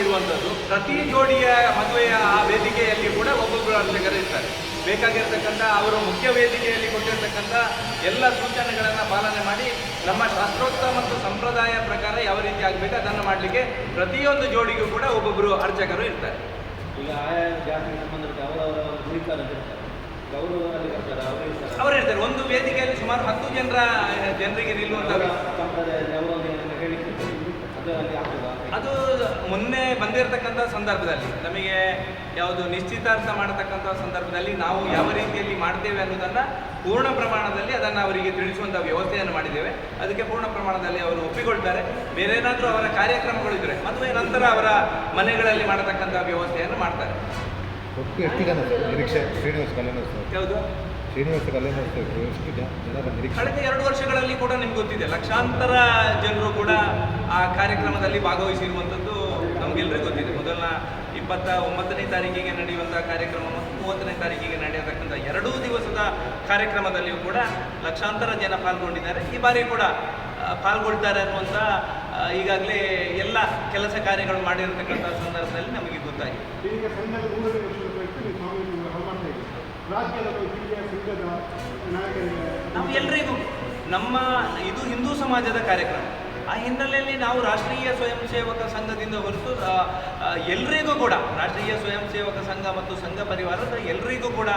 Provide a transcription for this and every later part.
ಇರುವಂಥದ್ದು. ಪ್ರತಿ ಜೋಡಿಯ ಮದುವೆಯ ಆ ವೇದಿಕೆಯಲ್ಲಿ ಕೂಡ ಒಬ್ಬೊಬ್ಬರು ಅರ್ಚಕರು ಇರ್ತಾರೆ. ಬೇಕಾಗಿರ್ತಕ್ಕಂಥ ಅವರು ಮುಖ್ಯ ವೇದಿಕೆಯಲ್ಲಿ ಕೊಟ್ಟಿರ್ತಕ್ಕಂಥ ಎಲ್ಲ ಸೂಚನೆಗಳನ್ನು ಪಾಲನೆ ಮಾಡಿ ನಮ್ಮ ಶಾಸ್ತ್ರೋಕ್ತ ಮತ್ತು ಸಂಪ್ರದಾಯ ಪ್ರಕಾರ ಯಾವ ರೀತಿ ಆಗಬೇಕು ಅದನ್ನು ಮಾಡಲಿಕ್ಕೆ ಪ್ರತಿಯೊಂದು ಜೋಡಿಗೂ ಕೂಡ ಒಬ್ಬೊಬ್ಬರು ಅರ್ಚಕರು ಇರ್ತಾರೆ. ಈಗ ಆಯಾ ಜಾತಿ ಸಂಬಂಧಿತ ಅವರವರ ಗೌರವದಲ್ಲಿ ಬರ್ತಾರೆ, ಅವರು ಇರ್ತಾರೆ. ಒಂದು ವೇದಿಕೆಯಲ್ಲಿ ಸುಮಾರು 10 ಜನರಿಗೆ ನಿಲ್ಲುವಂಥ ಅದು ಮೊನ್ನೆ ಬಂದಿರತಕ್ಕಂಥ ಸಂದರ್ಭದಲ್ಲಿ ನಮಗೆ ಯಾವುದು ನಿಶ್ಚಿತಾರ್ಥ ಮಾಡತಕ್ಕಂಥ ಸಂದರ್ಭದಲ್ಲಿ ನಾವು ಯಾವ ರೀತಿಯಲ್ಲಿ ಮಾಡ್ತೇವೆ ಅನ್ನೋದನ್ನು ಪೂರ್ಣ ಪ್ರಮಾಣದಲ್ಲಿ ಅದನ್ನು ಅವರಿಗೆ ತಿಳಿಸುವಂಥ ವ್ಯವಸ್ಥೆಯನ್ನು ಮಾಡಿದ್ದೇವೆ. ಅದಕ್ಕೆ ಪೂರ್ಣ ಪ್ರಮಾಣದಲ್ಲಿ ಅವರು ಒಪ್ಪಿಕೊಳ್ತಾರೆ. ಬೇರೆ ಏನಾದರೂ ಅವರ ಕಾರ್ಯಕ್ರಮಗಳಿದ್ದರೆ ಮದುವೆ ನಂತರ ಅವರ ಮನೆಗಳಲ್ಲಿ ಮಾಡತಕ್ಕಂಥ ವ್ಯವಸ್ಥೆಯನ್ನು ಮಾಡ್ತಾರೆ. ಯಾವುದು ಕಳೆದ 2 ವರ್ಷಗಳಲ್ಲಿ ಕೂಡ ನಿಮ್ಗೆ ಗೊತ್ತಿದೆ, ಲಕ್ಷಾಂತರ ಜನರು ಕೂಡ ಆ ಕಾರ್ಯಕ್ರಮದಲ್ಲಿ ಭಾಗವಹಿಸಿರುವಂಥದ್ದು ನಮಗೆಲ್ಲರಿಗೂ ಗೊತ್ತಿದೆ. ಮೊದಲ 29ನೇ ತಾರೀಕಿಗೆ ನಡೆಯುವಂಥ ಕಾರ್ಯಕ್ರಮ ಮತ್ತು 30ನೇ ತಾರೀಕಿಗೆ ನಡೆಯತಕ್ಕಂಥ 2 ದಿವಸದ ಕಾರ್ಯಕ್ರಮದಲ್ಲಿಯೂ ಕೂಡ ಲಕ್ಷಾಂತರ ಜನ ಪಾಲ್ಗೊಂಡಿದ್ದಾರೆ. ಈ ಬಾರಿ ಕೂಡ ಪಾಲ್ಗೊಳ್ತಾರೆ ಅನ್ನುವಂಥ ಈಗಾಗಲೇ ಎಲ್ಲ ಕೆಲಸ ಕಾರ್ಯಗಳು ಮಾಡಿರತಕ್ಕಂಥ ಸಂದರ್ಭದಲ್ಲಿ ನಮಗೆ ಗೊತ್ತಾಗಿದೆ. ನಾವು ಎಲ್ರಿಗೂ ನಮ್ಮ ಇದು ಹಿಂದೂ ಸಮಾಜದ ಕಾರ್ಯಕ್ರಮ. ಆ ಹಿನ್ನೆಲೆಯಲ್ಲಿ ನಾವು ರಾಷ್ಟ್ರೀಯ ಸ್ವಯಂ ಸೇವಕ ಸಂಘದಿಂದ ಹೊರತು ಎಲ್ರಿಗೂ ಕೂಡ ರಾಷ್ಟ್ರೀಯ ಸ್ವಯಂ ಸೇವಕ ಸಂಘ ಮತ್ತು ಸಂಘ ಪರಿವಾರದ ಎಲ್ರಿಗೂ ಕೂಡ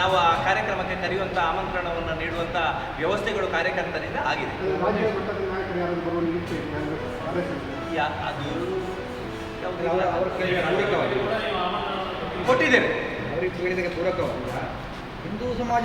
ನಾವು ಆ ಕಾರ್ಯಕ್ರಮಕ್ಕೆ ಕರೆಯುವಂಥ ಆಮಂತ್ರಣವನ್ನು ನೀಡುವಂಥ ವ್ಯವಸ್ಥೆಗಳು ಕಾರ್ಯಕರ್ತರಿಂದ ಆಗಿದೆ. ಅದು ಕೊಟ್ಟಿದ್ದೇವೆ. ಪೂರಕವಾಗಿ ಹಿಂದೂ ಸಮಾಜ